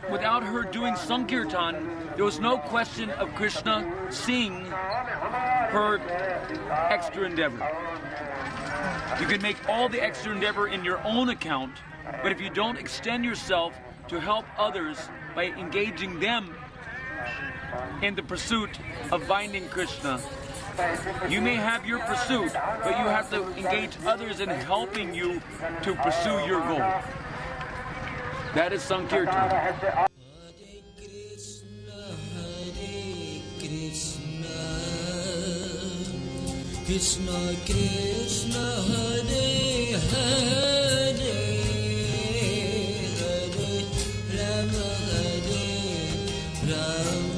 Without her doing Sankirtan, there was no question of Krishna seeing her extra endeavor. You can make all the extra endeavor in your own account, but if you don't extend yourself to help others by engaging them in the pursuit of finding Krishna, you may have your pursuit, but you have to engage others in helping you to pursue your goal. That is Sankirtan. Hare Krishna, Krishna Krishna, Hare Hare, Hare Rama, Hare Rama,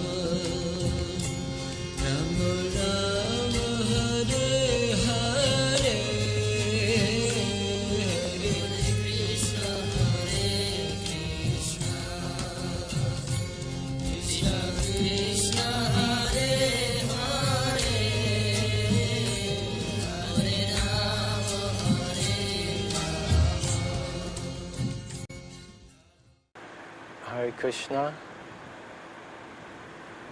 Rama Rama, Hare Hare, Hare Krishna, Hare Krishna, Krishna Krishna, Hare Hare Krishna.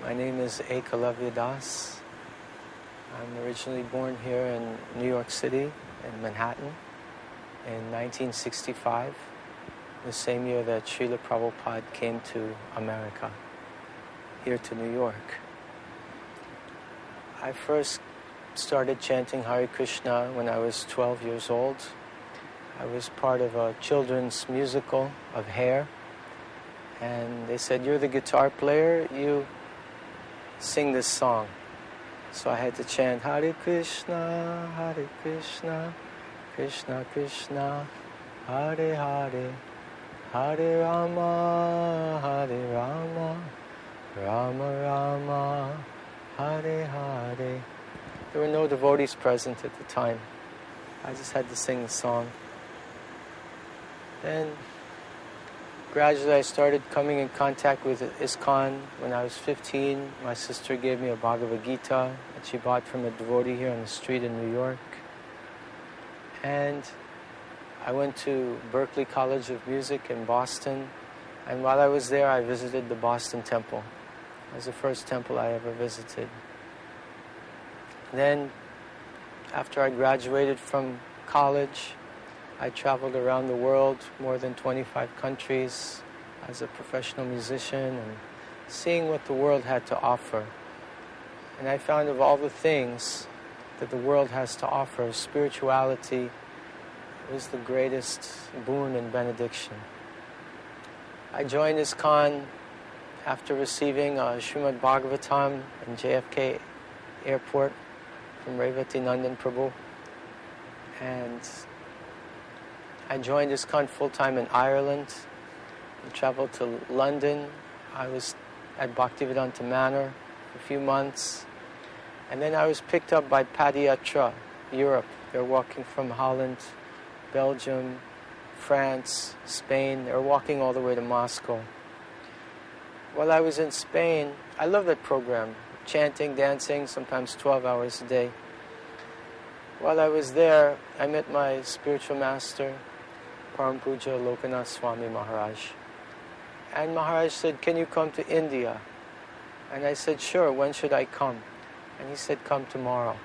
My name is Ekalavya Das. I'm originally born here in New York City, in Manhattan, in 1965, the same year that Srila Prabhupada came to America, here to New York. I first started chanting Hare Krishna when I was 12 years old. I was part of a children's musical of Hair. And they said, "You're the guitar player, you sing this song." So I had to chant, Hare Krishna, Krishna Krishna, Hare Hare, Hare Rama, Hare Rama, Rama Rama, Hare Hare. There were no devotees present at the time. I just had to sing the song. Then gradually I started coming in contact with ISKCON. When I was 15, my sister gave me a Bhagavad Gita that she bought from a devotee here on the street in New York. And I went to Berklee College of Music in Boston. And while I was there, I visited the Boston Temple. It was the first temple I ever visited. Then, after I graduated from college, I traveled around the world, more than 25 countries, as a professional musician, and seeing what the world had to offer. And I found of all the things that the world has to offer, spirituality was the greatest boon and benediction. I joined ISKCON after receiving a Srimad Bhagavatam in JFK Airport from Revati Nandan Prabhu. And I joined ISKCON full-time in Ireland. I traveled to London. I was at Bhaktivedanta Manor for a few months. And then I was picked up by Padayatra, Europe. They're walking from Holland, Belgium, France, Spain. They were walking all the way to Moscow. While I was in Spain, I love that program. Chanting, dancing, sometimes 12 hours a day. While I was there, I met my spiritual master, Param Puja Lokanath Swami Maharaj. And Maharaj said, "Can you come to India?" And I said, "Sure, when should I come?" And he said, "Come tomorrow."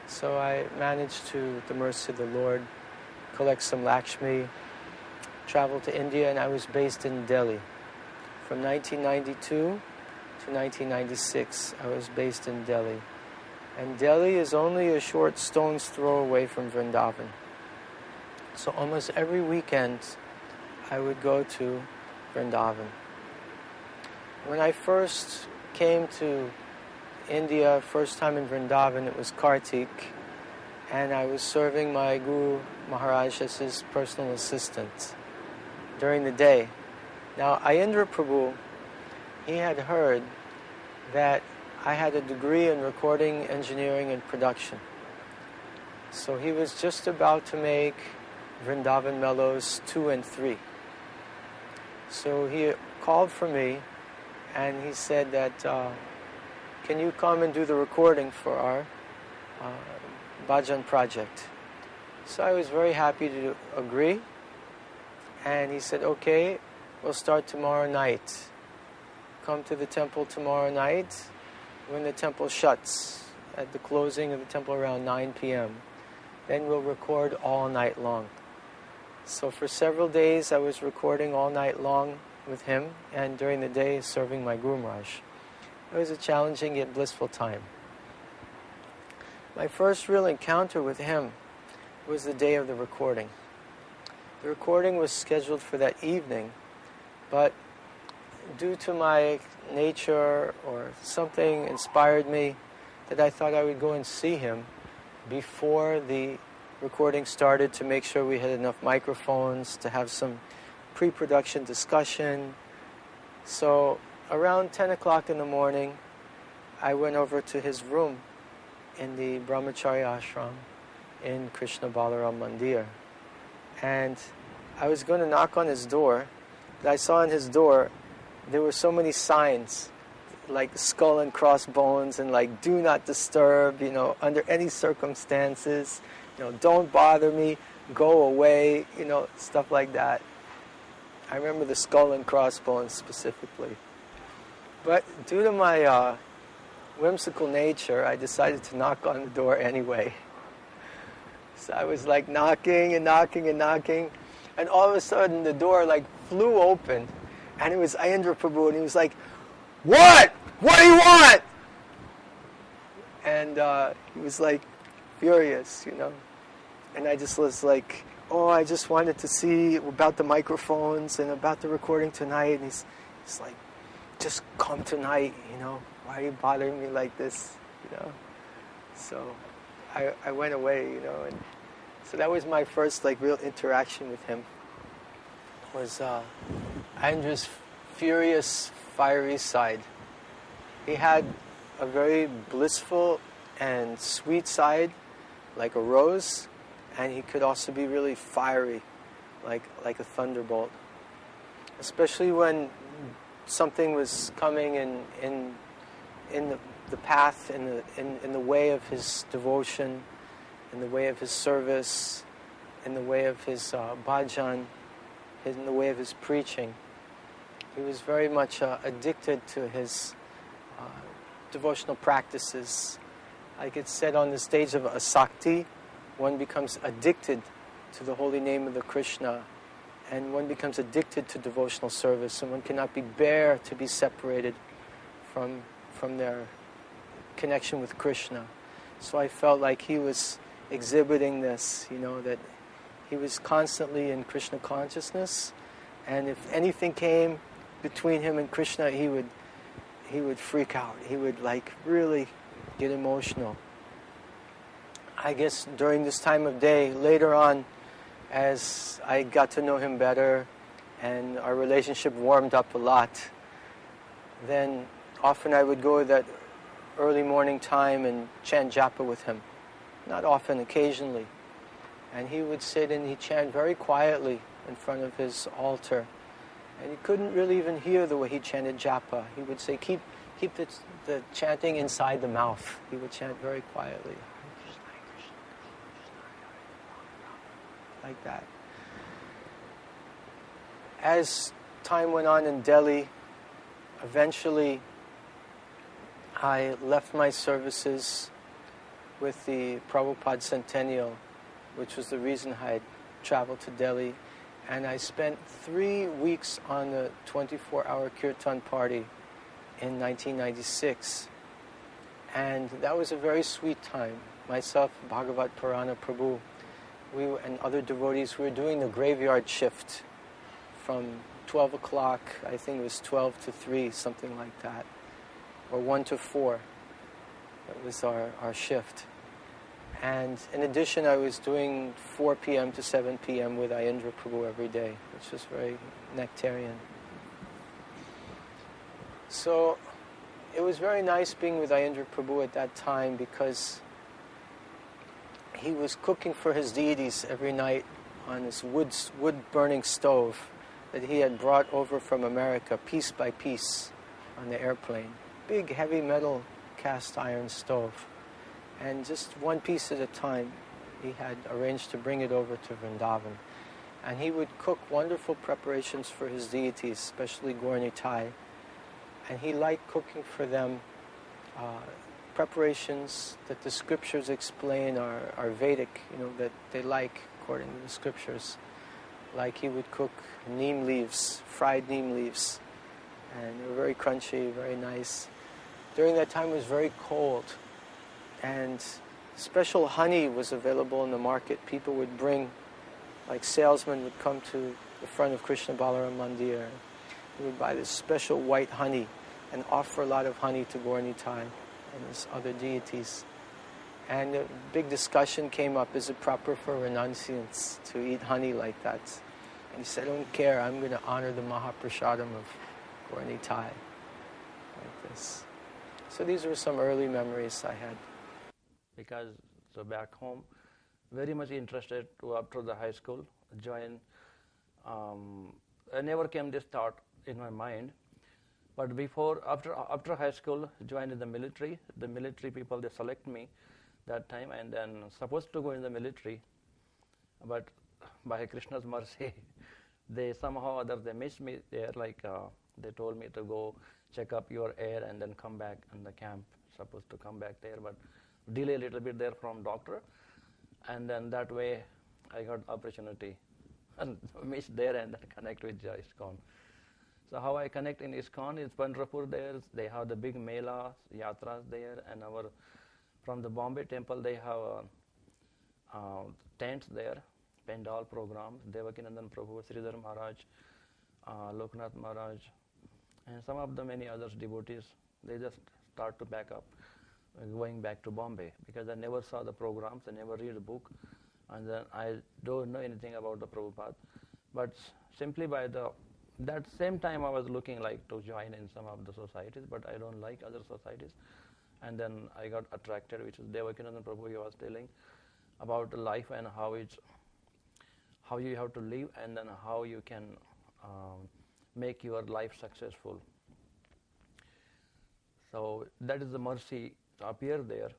So I managed to, with the mercy of the Lord, collect some Lakshmi, travel to India, and I was based in Delhi. From 1992 to 1996, I was based in Delhi. And Delhi is only a short stone's throw away from Vrindavan. So almost every weekend, I would go to Vrindavan. When I first came to India, first time in Vrindavan, it was Kartik, and I was serving my Guru Maharaj as his personal assistant during the day. Now, Aindra Prabhu, he had heard that I had a degree in recording, engineering, and production. So he was just about to make Vrindavan Mellows 2 and 3. So he called for me, and he said that, "Can you come and do the recording for our bhajan project?" So I was very happy to agree. And he said, "Okay, will start tomorrow night. Come to the temple tomorrow night when the temple shuts, at the closing of the temple around 9 p.m. Then we'll record all night long. So for several days I was recording all night long with him, and during the day serving my Guru Maharaj. It was a challenging yet blissful time. My first real encounter with him was the day of the recording. The recording was scheduled for that evening, but due to my nature or something inspired me that I thought I would go and see him before the recording started to make sure we had enough microphones to have some pre-production discussion. So around 10 o'clock in the morning, I went over to his room in the Brahmacharya ashram in Krishna Balaram Mandir. And I was going to knock on his door. I saw on his door, there were so many signs, like skull and crossbones, and like, do not disturb, under any circumstances, don't bother me, go away, stuff like that. I remember the skull and crossbones specifically. But due to my whimsical nature, I decided to knock on the door anyway. So I was like knocking and knocking and knocking, and all of a sudden the door like flew open, and it was Aindra Prabhu, and he was like, "What? What do you want?" And he was like furious, And I just was like, "Oh, I just wanted to see about the microphones and about the recording tonight." And he's like, "Just come tonight, Why are you bothering me like this, So I went away, and so that was my first like real interaction with him. Was Aindra's furious, fiery side. He had a very blissful and sweet side, like a rose, and he could also be really fiery, like a thunderbolt. Especially when something was coming in the path, in the way of his devotion, in the way of his service, in the way of his bhajan, in the way of his preaching. He was very much addicted to his devotional practices. Like it's said on the stage of Asakti, one becomes addicted to the holy name of the Krishna, and one becomes addicted to devotional service, and one cannot bear to be separated from their connection with Krishna. So I felt like he was exhibiting this, that he was constantly in Krishna consciousness, and if anything came between him and Krishna, he would freak out. He would like really get emotional. I guess during this time of day, later on, as I got to know him better and our relationship warmed up a lot, then often I would go at that early morning time and chant japa with him. Not often, occasionally. And he would sit and he'd chant very quietly in front of his altar. And you couldn't really even hear the way he chanted japa. He would say, keep the chanting inside the mouth. He would chant very quietly. Like that. As time went on in Delhi, eventually I left my services with the Prabhupada Centennial, which was the reason I had traveled to Delhi. And I spent 3 weeks on the 24-hour Kirtan party in 1996. And that was a very sweet time. Myself, Bhagavat Purana Prabhu, and other devotees, we were doing the graveyard shift from 12 o'clock, I think it was 12 to 3, something like that, or 1 to 4. That was our shift. And in addition, I was doing 4 p.m. to 7 p.m. with Aindra Prabhu every day, which was very nectarian. So it was very nice being with Aindra Prabhu at that time, because he was cooking for his deities every night on this wood-burning stove that he had brought over from America, piece by piece, on the airplane. Big, heavy metal cast iron stove. And just one piece at a time, he had arranged to bring it over to Vrindavan. And he would cook wonderful preparations for his deities, especially Gaur Nitai. And he liked cooking for them preparations that the scriptures explain are Vedic, that they like according to the scriptures. Like he would cook neem leaves, fried neem leaves, and they were very crunchy, very nice. During that time it was very cold, and special honey was available in the market. People would bring, like salesmen would come to the front of Krishna Balaram Mandir. They would buy this special white honey and offer a lot of honey to Gaur Nitai and his other deities. And a big discussion came up, is it proper for renunciants to eat honey like that? And he said, I don't care, I'm going to honor the Mahaprasadam of Gaur Nitai, like this. So these were some early memories I had. Because so back home, very much interested to after the high school, join. I never came this thought in my mind. But after high school, joined in the military. The military people, they select me that time, and then supposed to go in the military. But by Krishna's mercy, they somehow or other, they missed me there. Like they told me to go check up your air and then come back in the camp. Supposed to come back there, but delay a little bit there from doctor. And then that way, I got opportunity and missed there and then connect with ISKCON. So how I connect in ISKCON is Pandharpur there. They have the big melas, yatras there, and from the Bombay temple they have tents there, Pendal programs, Devakinandan Prabhu, Sridhar Maharaj, Loknath Maharaj, and some of the many others devotees. They just start to pack up, going back to Bombay, because I never saw the programs, I never read a book, and then I don't know anything about the Prabhupada. But simply by that same time I was looking like to join in some of the societies, but I don't like other societies. And then I got attracted, which is Devakinandan Prabhu, he was telling about life and how you have to live, and then how you can make your life successful. So that is the mercy appear there.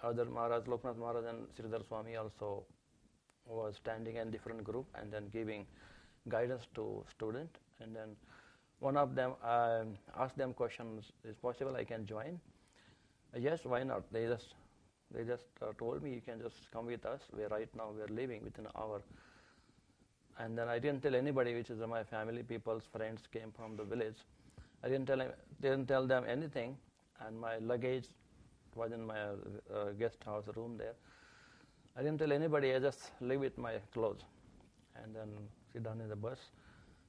Other Maharaj, Loknath Maharaj and Sridhar Swami also was standing in different group and then giving guidance to student. And then one of them asked them questions, is possible I can join? Yes, why not? They just told me you can just come with us. Right now we are leaving within an hour. And then I didn't tell anybody, which is my family, people's friends came from the village. I didn't tell them anything, and my luggage was in my guest house room there. I didn't tell anybody, I just leave with my clothes and then sit down in the bus.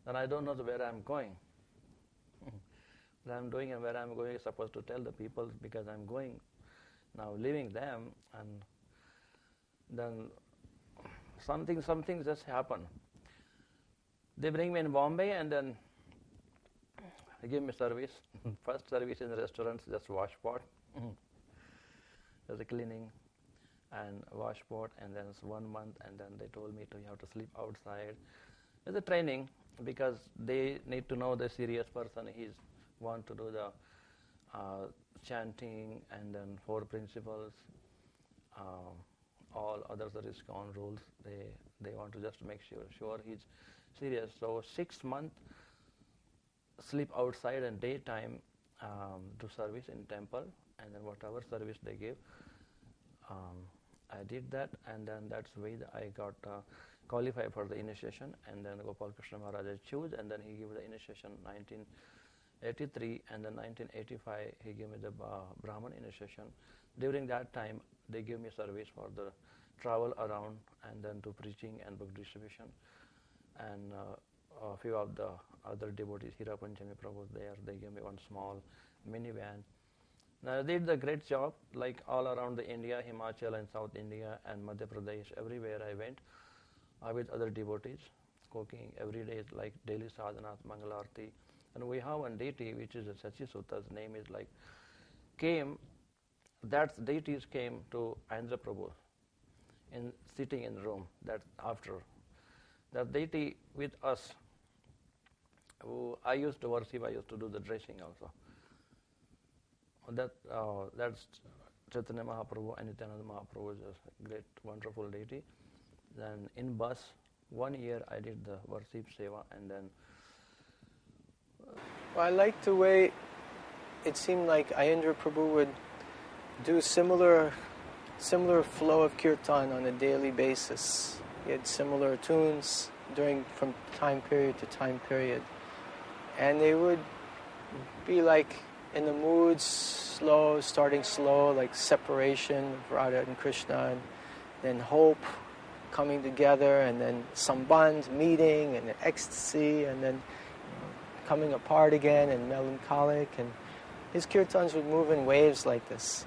Then I don't know where I'm going. What I'm doing and where I'm going is supposed to tell the people, because I'm going now, leaving them, and then something just happened. They bring me in Bombay and then they give me service. First service in the restaurants, just wash pot. There's a cleaning and wash pot, and then it's 1 month, and then they told me you have to sleep outside. There's a training, because they need to know the serious person. He's want to do the chanting, and then 4 principles, all others are ISKCON rules. They want to just make sure he's serious. So 6 months sleep outside, and daytime do service in temple, and then whatever service they give, I did that, and then that's the way I got qualified for the initiation. And then Gopal Krishna Maharaj I chose, and then he gave the initiation 1983, and then 1985 he gave me the Brahman initiation. During that time they gave me service for the travel around, and then to preaching and book distribution. And a few of the other devotees, Hira Panchami Prabhu there, they gave me one small minivan. Now, I did the great job, like all around the India, Himachal and South India and Madhya Pradesh, everywhere I went with other devotees, cooking every day, like daily sadhana, Mangalarti. And we have one deity, which is a Sachi Suta's name is like, that deities came to Aindra Prabhu, sitting in the room, that after. That deity with us, who I used to worship, I used to do the dressing also. That's Chaitanya Mahaprabhu and Nityananda Mahaprabhu is a great, wonderful deity. Then in bus, 1 year I did the worship seva, and then Well, I liked the way it seemed like Aindra Prabhu would do similar flow of kirtan on a daily basis. He had similar tunes from time period to time period. And they would be like in the moods, starting slow, like separation of Radha and Krishna, and then hope coming together, and then sambandh, meeting, and then ecstasy, and then coming apart again, and melancholic. And his kirtans would move in waves like this.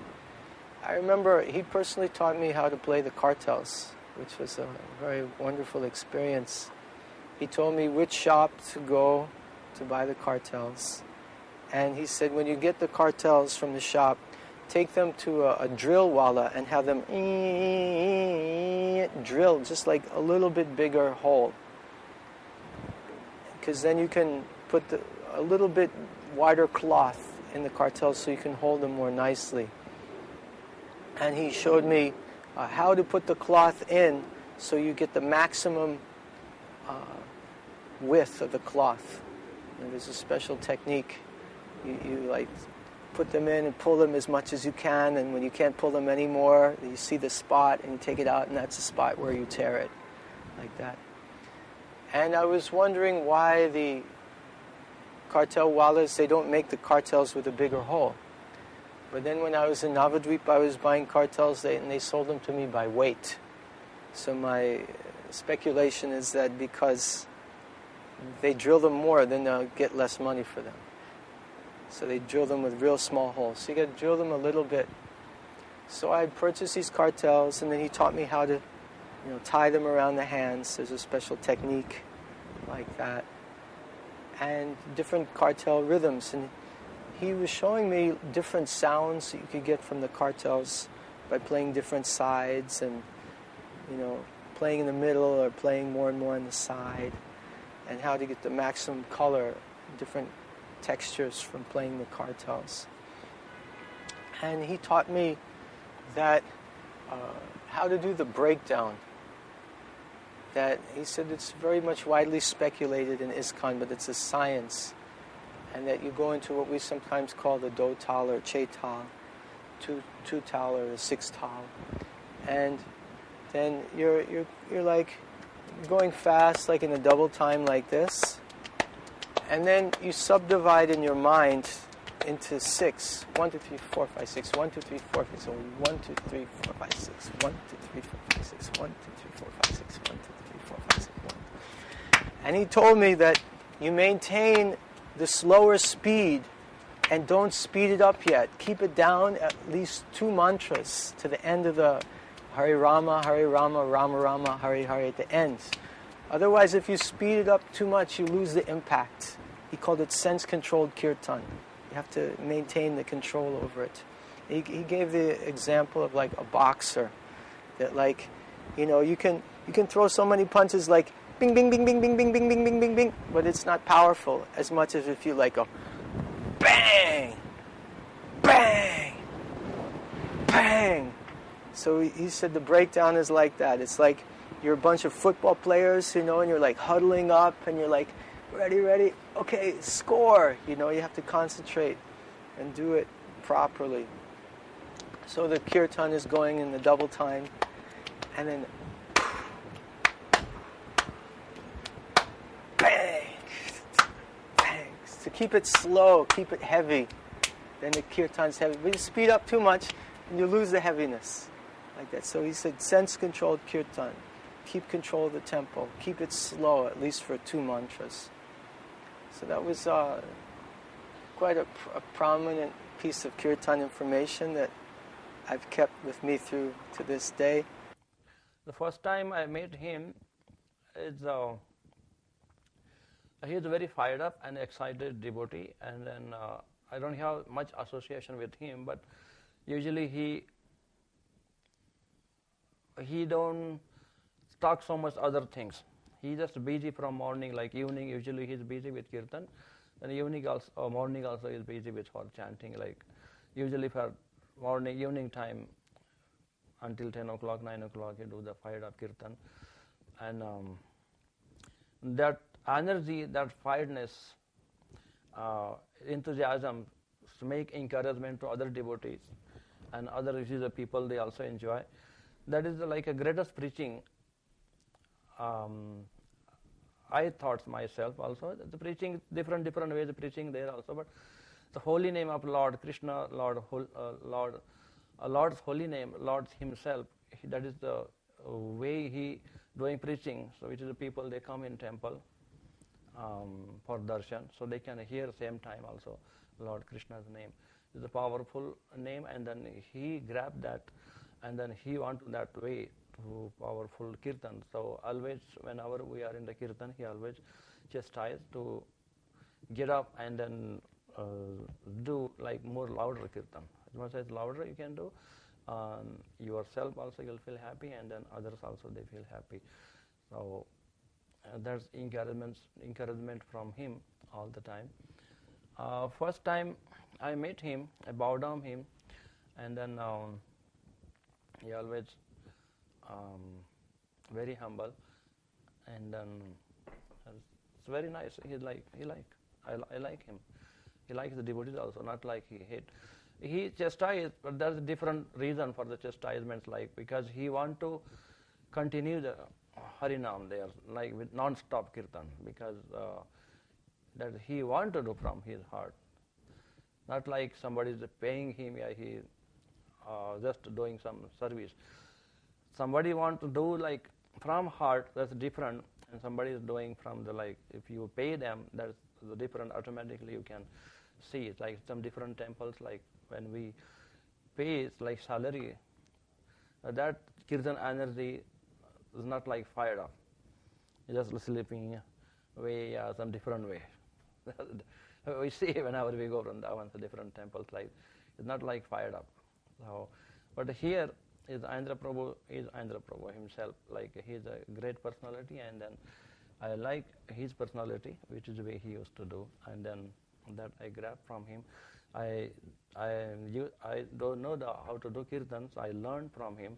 I remember he personally taught me how to play the kartals, which was a very wonderful experience. He told me which shop to go to buy the kartals. And he said, when you get the kartals from the shop, take them to a drill walla and have them drill just like a little bit bigger hole. Because then you can put a little bit wider cloth in the kartals so you can hold them more nicely. And he showed me how to put the cloth in so you get the maximum width of the cloth. And there's a special technique. You like put them in and pull them as much as you can, and when you can't pull them anymore, you see the spot and you take it out, and that's the spot where you tear it, like that. And I was wondering why the kartal wallas, they don't make the kartals with a bigger hole. But then when I was in Navadvip, I was buying kartals, and they sold them to me by weight. So my speculation is that because they drill them more, then they'll get less money for them. So they drill them with real small holes. So you got to drill them a little bit. So I purchased these kartals, and then he taught me how to, tie them around the hands. There's a special technique like that, and different kartal rhythms. And he was showing me different sounds that you could get from the kartals by playing different sides, and playing in the middle or playing more and more on the side, and how to get the maximum color, different textures from playing the kartals. And he taught me that how to do the breakdown. That he said it's very much widely speculated in ISKCON, but it's a science, and that you go into what we sometimes call the do tal or che tal, two tal or the 6 tal, and then you're like going fast, like in a double time like this. And then you subdivide in your mind into 6. 1, 2, 3, 4, 5, 6. 1, 2, 3, 4, 5. So 1, 2, 3, 4, 5, 6. 1, 2, 3, 4, 5, 6. 1, 2, 3, 4, 5, 6. 1, 2, 3, 4, 5, 6. 1. And he told me that you maintain the slower speed and don't speed it up yet. Keep it down at least 2 mantras to the end of the Hare Rama, Rama Rama, Hare Hare at the end. Otherwise, if you speed it up too much, you lose the impact. He called it sense-controlled kirtan. You have to maintain the control over it. He gave the example of like a boxer, that you can throw so many punches like bing, bing, bing, bing, bing, bing, bing, bing, bing, bing, bing, but it's not powerful as much as if you go bang, bang, bang. So he said the breakdown is like that. It's like you're a bunch of football players, and you're like huddling up, and you're like, ready, okay, score. You have to concentrate and do it properly. So the kirtan is going in the double time, and then bang, bang. To keep it slow, keep it heavy. Then the kirtan's heavy. But you speed up too much, and you lose the heaviness. Like that. So he said, sense-controlled kirtan. Keep control of the tempo. Keep it slow, at least for 2 mantras. So that was quite a prominent piece of kirtan information that I've kept with me through to this day. the first time I met him, he's a very fired up and excited devotee, and then I don't have much association with him, but usually he don't talk so much other things. He just busy from morning, like evening. Usually he's busy with kirtan, and evening also, morning also is busy with for chanting. Like usually for evening time until 10 o'clock, 9 o'clock, he do the fired up kirtan, and that energy, that firedness, enthusiasm to make encouragement to other devotees and other religious people, they also enjoy. That is like a greatest preaching. I thought myself also that the preaching, different ways of preaching there also, but the holy name of Lord Krishna, Lord's holy name, Lord Himself, that is the way He doing preaching. So which is the people, they come in temple for darshan, so they can hear same time also Lord Krishna's name. It's a powerful name, and then He grabbed that, and then He want to that way to powerful kirtan. So always whenever we are in the kirtan, He always chastise to get up and then do like more louder kirtan. As much as louder you can do, yourself also you'll feel happy, and then others also they feel happy. So that's encouragement from Him all the time. First time I met Him, I bowed down Him, and then He always very humble, and then it's very nice. I like Him. He likes the devotees also, not like He hate. He chastised, but there's a different reason for the chastisements, like because He want to continue the Harinam there, like with non-stop kirtan, because that He want to do from His heart. Not like somebody is paying Him, He just doing some service. Somebody want to do like from heart, that's different, and somebody is doing from the like, if you pay them, that's the different, automatically you can see it. Like some different temples, like when we pay like salary, that kirtan energy is not like fired up. It's just slipping away some different way. We see whenever we go from Vrindavan to different temples, like it's not like fired up. So, but here is Aindra Prabhu himself. Like he is a great personality, and then I like his personality, which is the way he used to do, and then that I grab from him. I don't know how to do kirtans. I learned from him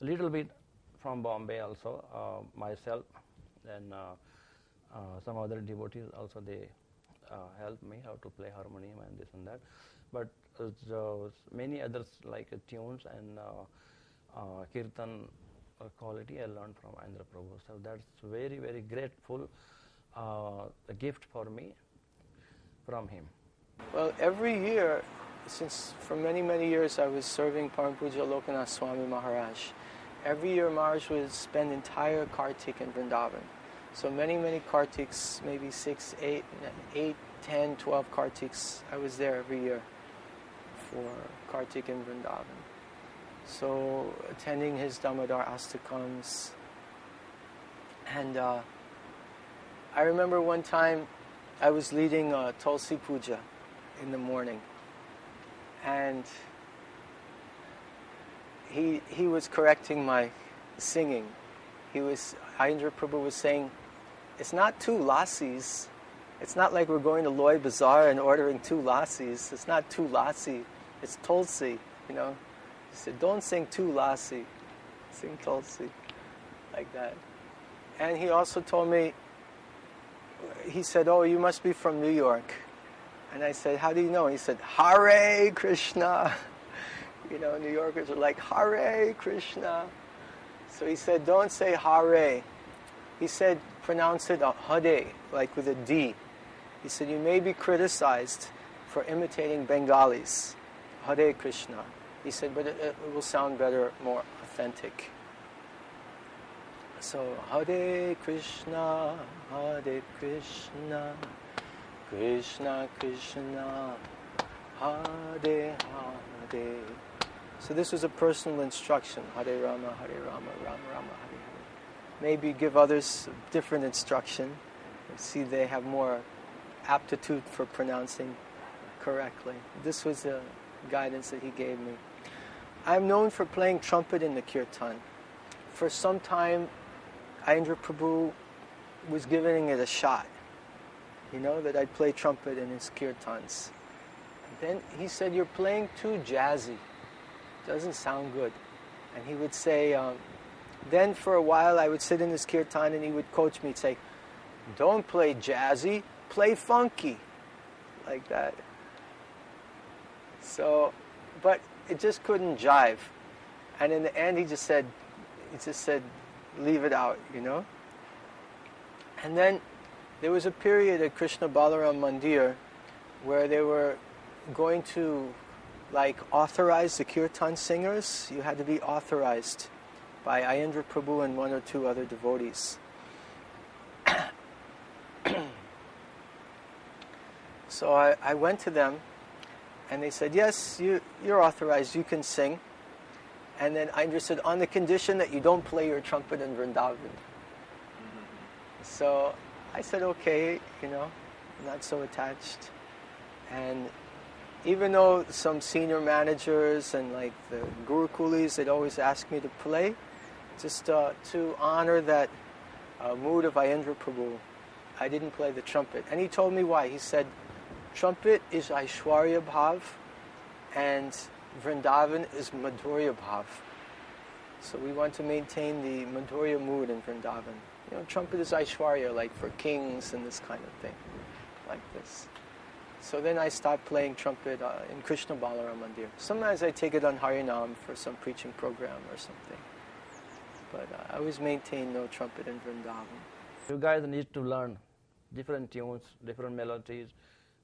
a little bit from Bombay also myself, and some other devotees also they helped me how to play harmonium and this and that. But many others like tunes and kirtan quality I learned from Aindra Prabhu. So that's very, very grateful gift for me from him. Well, every year, since for many, many years I was serving Param Puja Lokanath Swami Maharaj, every year Maharaj would spend entire Kartik in Vrindavan. So many, many Kartiks, maybe 6, 8, 10, 12 Kartiks, I was there every year for Kartik in Vrindavan. So attending his Damodar Astakams. And I remember one time I was leading Tulsi Puja in the morning, and he was correcting my singing. Aindra Prabhu was saying, it's not 2 lassis. It's not like we're going to Loy Bazaar and ordering 2 lassis. It's not 2 lassi. It's Tulsi, you know. He said, don't sing 2 lassi. Sing Tulsi. Like that. And he also told me, he said, oh, you must be from New York. And I said, how do you know? He said, Hare Krishna. You know, New Yorkers are like, Hare Krishna. So he said, don't say Hare. He said, pronounce it Hare, like with a D. He said, you may be criticized for imitating Bengalis. Hare Krishna. He said, but it will sound better, more authentic. So, Hare Krishna, Krishna Krishna, Hare Hare. So this was a personal instruction. Hare Rama, Hare Rama, Rama Rama, Hare Hare. Maybe give others different instruction. See, they have more aptitude for pronouncing correctly. This was the guidance that he gave me. I'm known for playing trumpet in the Kirtan. For some time, Aindra Prabhu was giving it a shot. You know, that I'd play trumpet in his Kirtans. Then he said, you're playing too jazzy. Doesn't sound good. And he would say, then for a while I would sit in his Kirtan and he would coach me, say, don't play jazzy, play funky, like that. So, but it just couldn't jive. And in the end, he just said, leave it out, you know. And then there was a period at Krishna Balaram Mandir where they were going to authorize the Kirtan singers. You had to be authorized by Aindra Prabhu and one or two other devotees. So I went to them and they said, yes, you're authorized, you can sing. And then Aindra said, on the condition that you don't play your trumpet in Vrindavan. So I said, okay, you know, I'm not so attached. And even though some senior managers and the Guru Kulis, they'd always ask me to play, just to honor that mood of Aindra Prabhu, I didn't play the trumpet. And he told me why. He said, trumpet is Aishwarya Bhav and Vrindavan is Madhurya Bhav. So we want to maintain the Madhurya mood in Vrindavan. You know, trumpet is Aishwarya, like for kings and this kind of thing, like this. So then I stopped playing trumpet in Krishna Balaram Mandir. Sometimes I take it on Harinam for some preaching program or something. But I always maintain no trumpet in Vrindavan. You guys need to learn different tunes, different melodies,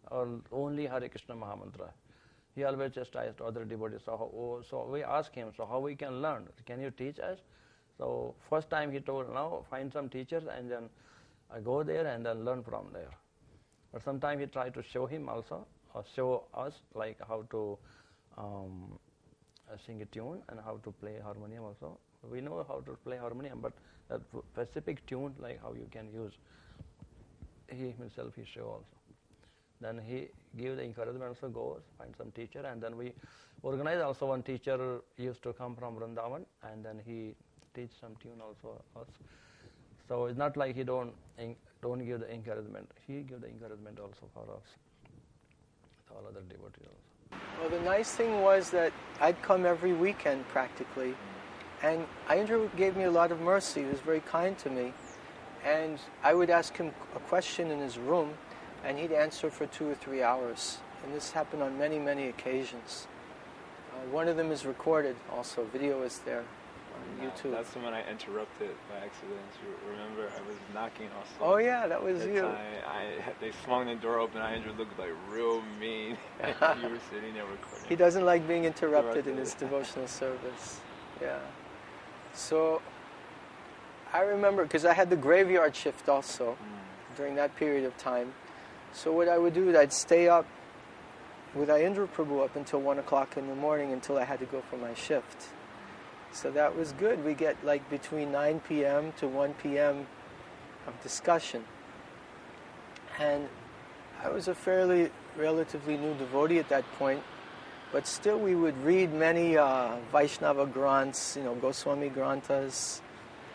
or only Hare Krishna Mahamantra. He always chastised other devotees. So we asked him, so how we can learn? Can you teach us? So first time he told, no, find some teachers and then I go there and then learn from there. But sometimes he tried to show him also, or show us like how to sing a tune and how to play harmonium also. We know how to play harmonium, but that specific tune, like how you can use, he himself he show also. Then he gave the encouragement, also go find some teacher, and then we organized also one teacher used to come from Vrindavan, and then he teach some tune also us. So it's not like he don't give the encouragement. He give the encouragement also for us, all other devotees also. Well, the nice thing was that I'd come every weekend practically, and Aindra gave me a lot of mercy. He was very kind to me, and I would ask him a question in his room, and he'd answer for 2 or 3 hours. And this happened on many, many occasions. One of them is recorded also. Video is there on YouTube. That's the one I interrupted by accident. You remember, I was knocking also. Oh yeah, that was you. They swung the door open. Andrew looked like real mean. You were sitting there recording. He doesn't like being interrupted in his devotional service. Yeah. So I remember, because I had the graveyard shift also during that period of time. So what I would do is I'd stay up with Aindra Prabhu up until 1 o'clock in the morning until I had to go for my shift. So that was good. We get like between 9 p.m. to 1 p.m. of discussion. And I was a relatively new devotee at that point, but still we would read many Vaishnava Granths, Goswami Granthas,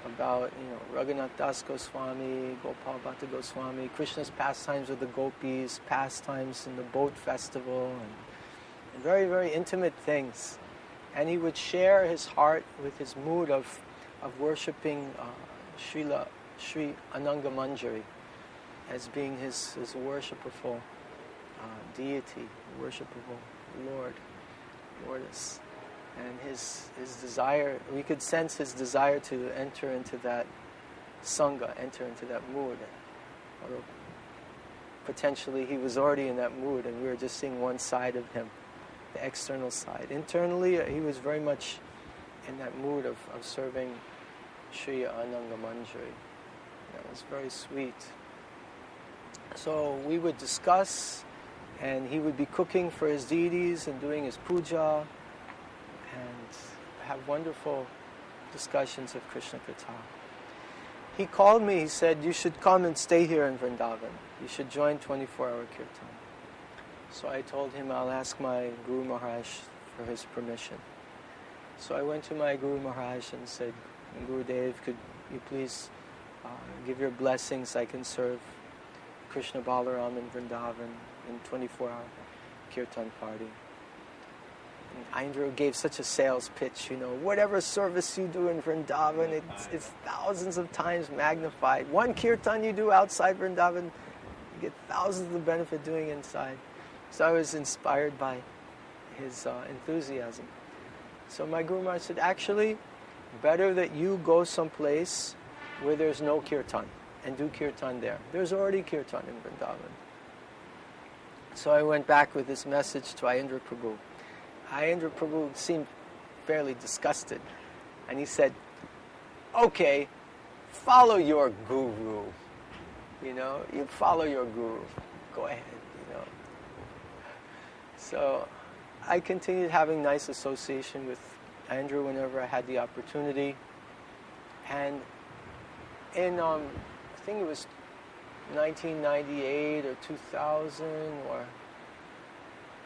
about, Raghunath Das Goswami, Gopal Bhatta Goswami, Krishna's pastimes with the gopis, pastimes in the boat festival, and very, very intimate things. And he would share his heart with his mood of worshipping Sri Ananga Manjari as being his worshipful deity, worshipful Lordess. And his desire, we could sense his desire to enter into that sangha, enter into that mood. Although potentially he was already in that mood and we were just seeing one side of him, the external side. Internally, he was very much in that mood of serving Sri Ananga Manjari. That was very sweet. So we would discuss, and he would be cooking for his deities and doing his puja, and have wonderful discussions of Krishna Katha. He called me, he said, you should come and stay here in Vrindavan. You should join 24-hour Kirtan. So I told him I'll ask my Guru Maharaj for his permission. So I went to my Guru Maharaj and said, Gurudev, could you please give your blessings I can serve Krishna Balaram in Vrindavan in 24-hour Kirtan party. And Aindra gave such a sales pitch, whatever service you do in Vrindavan, it's thousands of times magnified. One kirtan you do outside Vrindavan, you get thousands of the benefit doing inside. So I was inspired by his enthusiasm. So my Guru Maharaj said, actually, better that you go someplace where there's no kirtan and do kirtan there. There's already kirtan in Vrindavan. So I went back with this message to Aindra Prabhu. Aindra Prabhu seemed fairly disgusted. And he said, okay, follow your guru. You follow your guru. Go ahead, So I continued having nice association with Andrew whenever I had the opportunity. And in, I think it was 1998 or 2000 or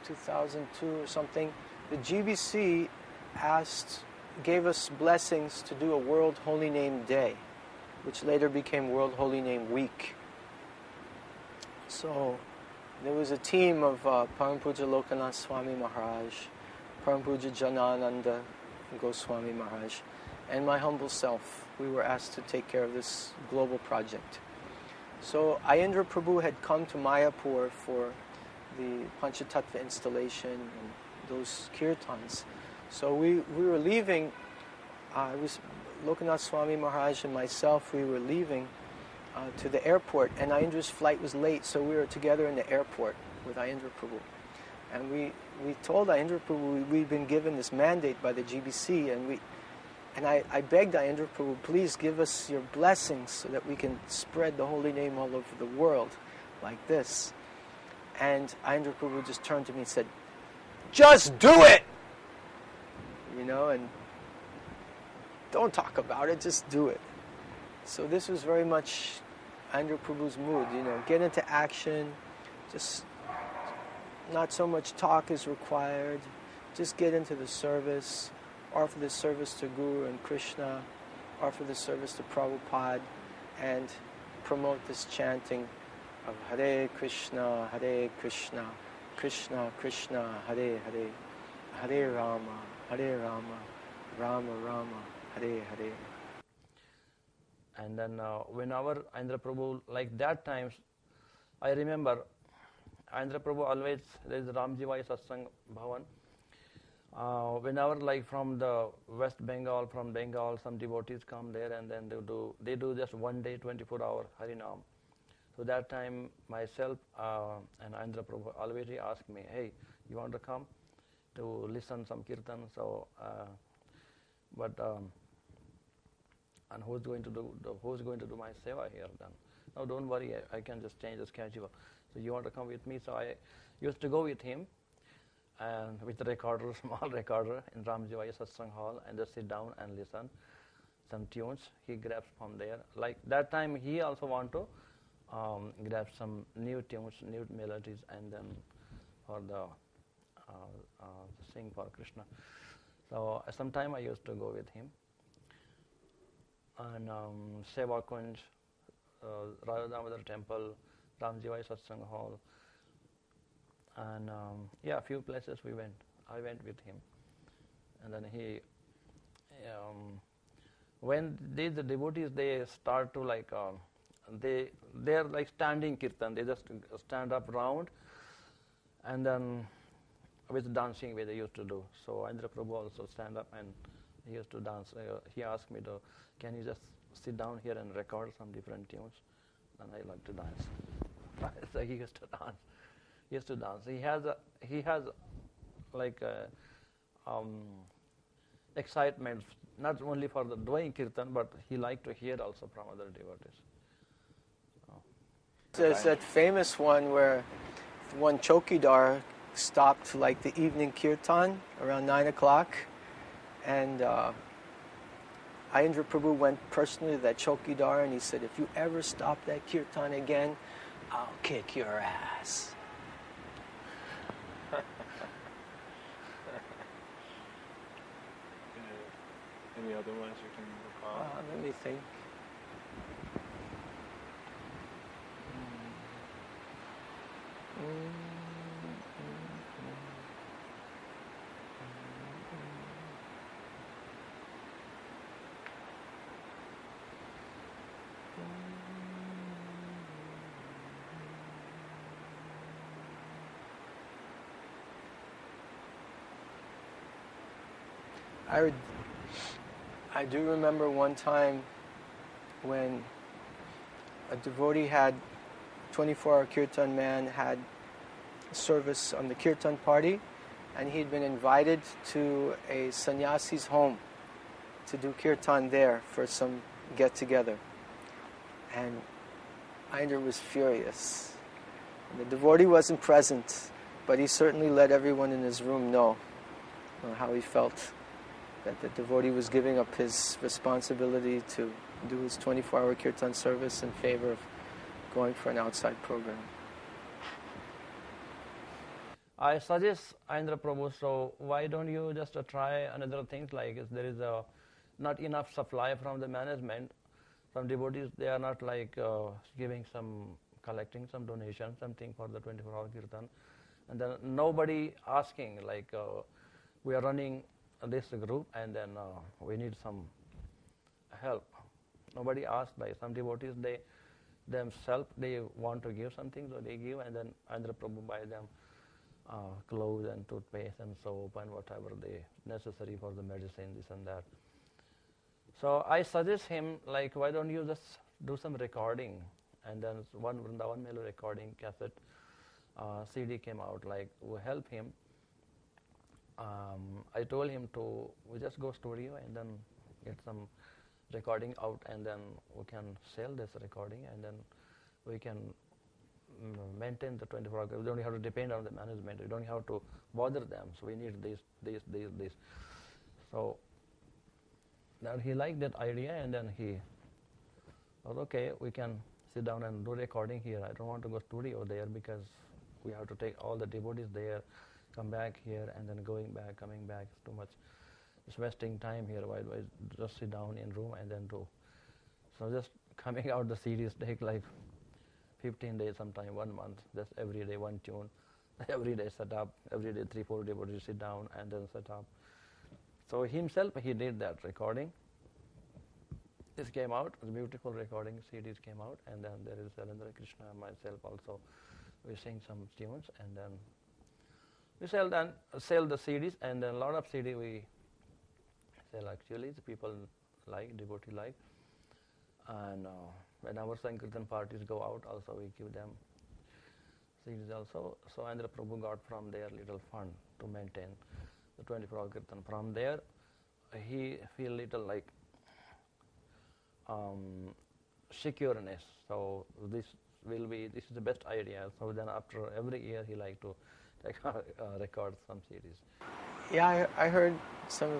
2002 or something, the GBC gave us blessings to do a World Holy Name Day, which later became World Holy Name Week. So there was a team of Param Puja Lokanath Swami Maharaj, Param Puja Janananda Goswami Maharaj, and my humble self. We were asked to take care of this global project. So Aindra Prabhu had come to Mayapur for the Panchatattva installation and those kirtans. So we were leaving, it was Lokanath Swami Maharaj and myself, we were leaving to the airport, and Aindra's flight was late, so we were together in the airport with Aindra Prabhu. And we told Aindra Prabhu we'd been given this mandate by the GBC, and I begged Aindra Prabhu, please give us your blessings so that we can spread the holy name all over the world like this. And Aindra Prabhu just turned to me and said, just do it! And don't talk about it, just do it. So this was very much Aindra Prabhu's mood, get into action, just not so much talk is required, just get into the service, offer the service to Guru and Krishna, offer the service to Prabhupada, and promote this chanting of Hare Krishna, Krishna Krishna, Hare Hare, Hare Rama, Rama Rama, Hare Hare. And then whenever Aindra Prabhu, like that times, I remember Aindra Prabhu always, there is Ramji Vai Satsang Bhavan. Whenever like from the West Bengal, from Bengal, some devotees come there and then they do just one day, 24-hour Harinam. So that time myself and Aindra Prabhu always asked me, hey, you want to come to listen some kirtan? So, and who's going to do my seva here then? No, don't worry, I can just change the schedule. So you want to come with me? So I used to go with him and with the recorder, small recorder in Ramji Vai Satsang Hall, and just sit down and listen some tunes. He grabs from there. Like that time he also want to grab some new tunes, new melodies, and then for the sing for Krishna. So sometime I used to go with him. And Seva Kunj, Radha Damodar Temple, Ramji Vai Satsang Hall, and a few places we went. I went with him, and then he, when the devotees they start to like, they're like standing kirtan. They just stand up round, and then with dancing way they used to do. So Aindra Prabhu also stand up and he used to dance. He asked me to, can you just sit down here and record some different tunes? And I like to dance. So he used to dance. He used to dance. He has like excitement, not only for the doing kirtan, but he liked to hear also from other devotees. There's that famous one where one chowkidar stopped like the evening kirtan around 9 o'clock, and Aindra Prabhu went personally to that chowkidar and he said, if you ever stop that kirtan again, I'll kick your ass. Any other ones you can recall? Let me think. I do remember one time when a devotee had 24-hour Kirtan man had service on the Kirtan party, and he'd been invited to a sannyasi's home to do Kirtan there for some get-together. And Aindra was furious. The devotee wasn't present, but he certainly let everyone in his room know how he felt that the devotee was giving up his responsibility to do his 24-hour Kirtan service in favor of going for an outside program. I suggest Aindra Prabhu, so why don't you just try another things like if there is not enough supply from the management, some devotees, they are not like giving some, collecting some donation, something for the 24-hour Kirtan, and then nobody asking like we are running this group and then we need some help. Nobody asked by some devotees, they themselves, they want to give something, so they give, and then Aindra Prabhu buy them clothes and toothpaste and soap and whatever they necessary for the medicine, this and that. So I suggest him, like, why don't you just do some recording? And then one Vrindavan Mela recording cassette CD came out, like, we help him. I told him to, we just go studio and then get some recording out, and then we can sell this recording, and then we can maintain the 24 hours. We don't have to depend on the management. We don't have to bother them. So we need this. So then he liked that idea, and then he thought, okay, we can sit down and do recording here. I don't want to go studio there because we have to take all the devotees there, come back here, and then going back, coming back. It's too much. It's wasting time here. Why just sit down in room and then do? So just coming out the CDs take like 15 days, sometime 1 month. Just every day one tune, every day set up, every day 3-4 devotees sit down and then set up. So himself he did that recording. This came out, the beautiful recording CDs came out, and then there is Aindra Krishna and myself also. We sing some tunes, and then we sell the CDs, and then a lot of CD we sell actually. The people like, devotee like, and when our Sankirtan parties go out, also we give them CDs also. So Aindra Prabhu got from their little fund to maintain the 24-hour Kirtan. From there, he feel little like secureness. So this is the best idea. So then after every year, he like to record some CDs. Yeah, I heard some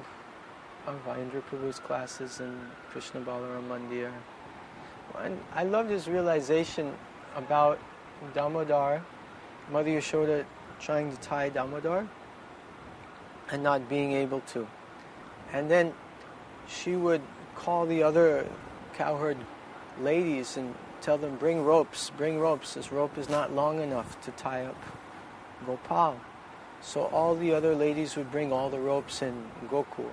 of Aindra Prabhu's classes in Krishna Balaram Mandir. And I loved his realization about Damodar, Mother Yashoda trying to tie Damodar and not being able to. And then she would call the other cowherd ladies and tell them, bring ropes, this rope is not long enough to tie up Gopal. So all the other ladies would bring all the ropes in Gokul.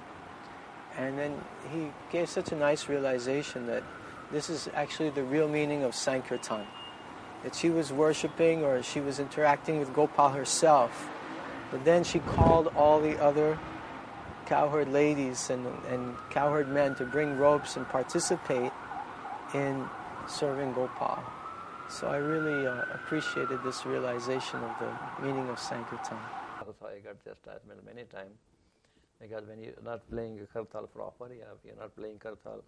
And then he gave such a nice realization that this is actually the real meaning of Sankirtan. That she was worshipping or she was interacting with Gopal herself, but then she called all the other cowherd ladies and cowherd men to bring ropes and participate in serving Gopal. So I really appreciated this realization of the meaning of Sankirtan. Also I got chastisement many times, because when you're not playing kartal properly, you're not playing kartal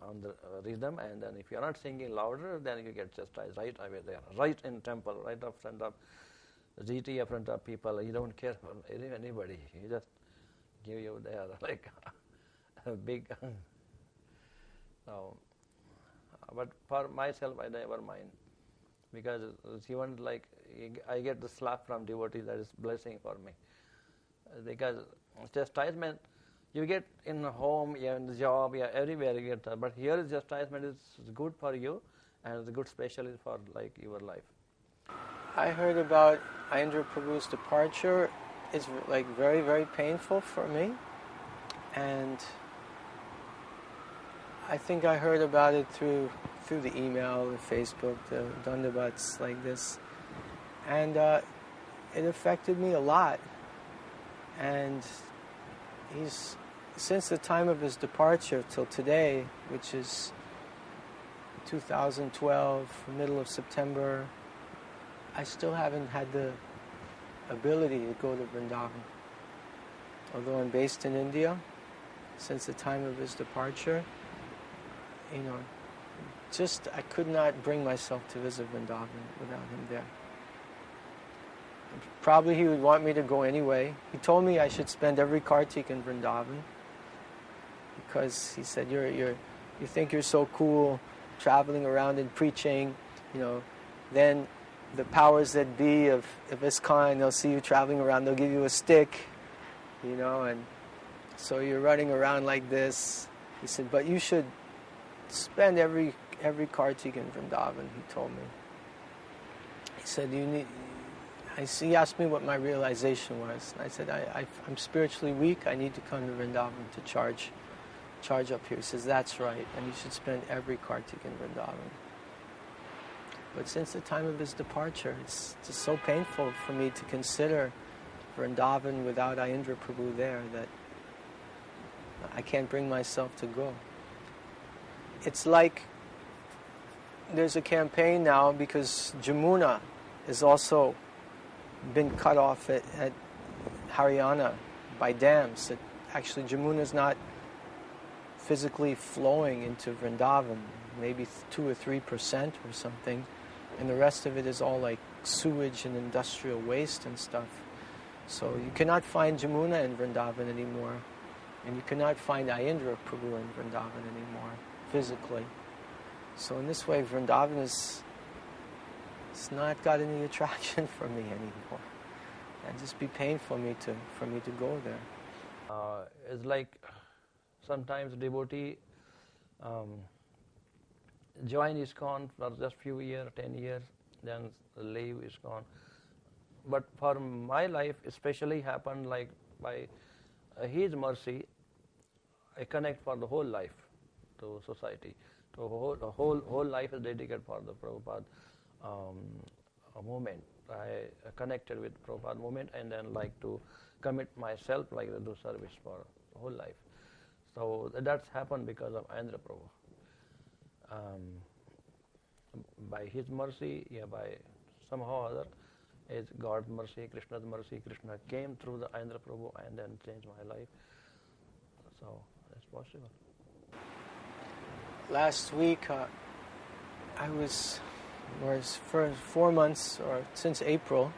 on the rhythm, and then if you're not singing louder, then you get chastised right away there, right in temple, right up front of Deity, in front of people. You don't care for anybody. You just give you there like a big. So, but for myself, I never mind, because even like I get the slap from devotees, that is blessing for me. Because chastisement, you get in home, yeah, in the job, yeah, everywhere you get that. But here, chastisement is good for you, and it's good, especially for like your life. I heard about Aindra Prabhu's departure. It's like very, very painful for me, and I think I heard about it through the email, the Facebook, the Dandabats like this, and it affected me a lot. And he's, since the time of his departure till today, which is 2012, middle of September, I still haven't had the ability to go to Vrindavan. Although I'm based in India, since the time of his departure, just I could not bring myself to visit Vrindavan without him there. Probably he would want me to go anyway. He told me I should spend every Kartik in Vrindavan because he said, you think you're so cool traveling around and preaching, then the powers that be of ISKCON, they'll see you traveling around, they'll give you a stick, and so you're running around like this. He said, but you should spend every Kartik in Vrindavan, he told me. He said, he asked me what my realization was. And I said, I'm spiritually weak, I need to come to Vrindavan to charge up here. He says, that's right, and you should spend every Kartik in Vrindavan. But since the time of his departure, it's just so painful for me to consider Vrindavan without Aindra Prabhu there that I can't bring myself to go. It's like there's a campaign now because Jamuna has also been cut off at Haryana by dams. That actually Jamuna is not physically flowing into Vrindavan, maybe 2 or 3% or something, and the rest of it is all like sewage and industrial waste and stuff. So you cannot find Jamuna in Vrindavan anymore, and you cannot find Aindra Prabhu in Vrindavan anymore, physically. So in this way, Vrindavan it's not got any attraction for me anymore. It'd just be painful for me to go there. It's like sometimes devotee join ISKCON for just few years, 10 years, then leave ISKCON. But for my life, especially happened like by His mercy, I connect for the whole life to society. So the whole life is dedicated for the Prabhupada movement. I connected with Prabhupada movement and then like to commit myself like to do service for the whole life. So that's happened because of Aindra Prabhu. By his mercy, by somehow or other, is God's mercy, Krishna's mercy. Krishna came through the Aindra Prabhu and then changed my life. So that's possible. Last week, I was for 4 months, or since April.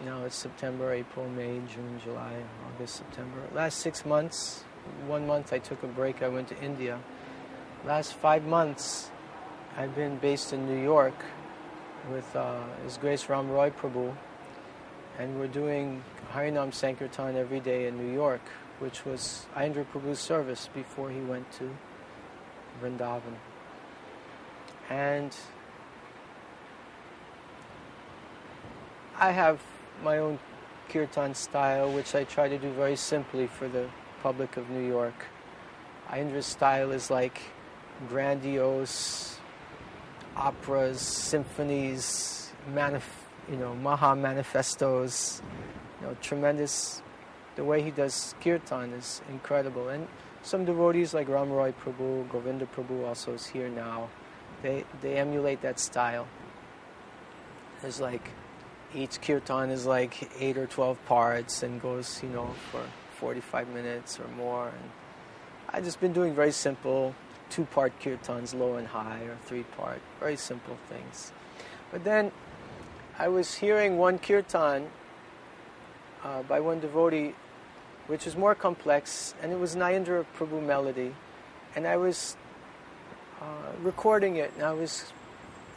Now it's September, April, May, June, July, August, September. Last 6 months, 1 month I took a break, I went to India. Last 5 months, I've been based in New York with His Grace Ram Roy Prabhu, and we're doing Harinam Sankirtan every day in New York, which was Aindra Prabhu's service before he went to Vrindavan. And I have my own Kirtan style, which I try to do very simply for the public of New York. Aindra's style is like grandiose operas, symphonies, Maha manifestos, tremendous. The way he does Kirtan is incredible. And some devotees like Ram Roy Prabhu, Govinda Prabhu also is here now. They emulate that style. There's like, each Kirtan is like 8 or 12 parts and goes, for 45 minutes or more. And I've just been doing very simple 2-part Kirtans, low and high, or 3-part, very simple things. But then I was hearing one Kirtan by one devotee, which was more complex, and it was an Aindra Prabhu melody. And I was recording it, and I was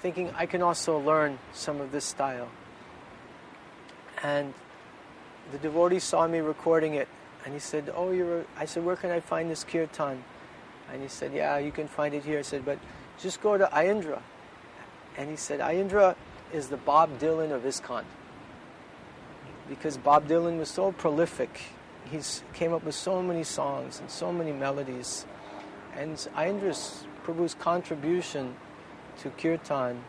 thinking I can also learn some of this style. And the devotee saw me recording it, and he said, I said, where can I find this Kirtan? And he said, yeah, you can find it here. I said, but just go to Aindra. And he said, Aindra is the Bob Dylan of ISKCON. Because Bob Dylan was so prolific. He came up with so many songs and so many melodies. And Aindra Prabhu's contribution to Kirtan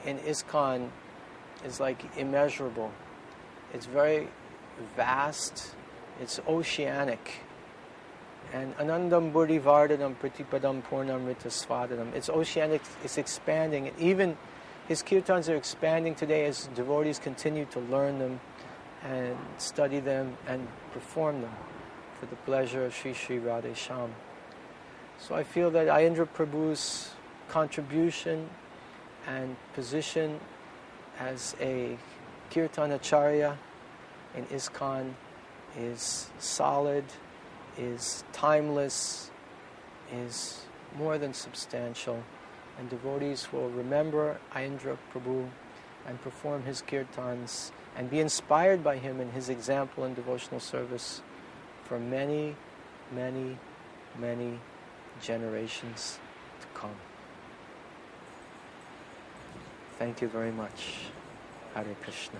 in ISKCON is like immeasurable. It's very vast, It's oceanic. And Anandam Buddhi Vardhanam Pratipadam Purnamrita Svadanam. It's oceanic, it's expanding. And even his kirtans are expanding today as devotees continue to learn them and study them and perform them for the pleasure of Sri Sri Radhe Shyam. So I feel that Aindra Prabhu's contribution and position as a Kirtanacharya in ISKCON is solid, is timeless, is more than substantial, and devotees will remember Aindra Prabhu and perform his kirtans and be inspired by him and his example in devotional service for many, many, many generations to come. Thank you very much. Hare Krishna.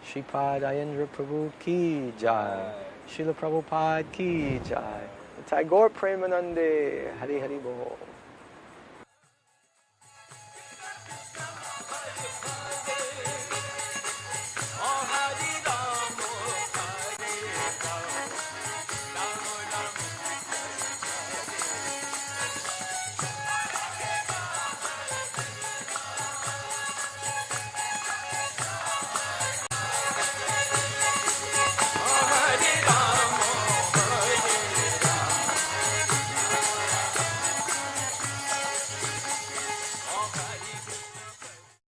Shripad Aindra Prabhu ki jai. Srila Prabhupada ki jai. Nitai Gaur Premanande. Hari Hari Bol.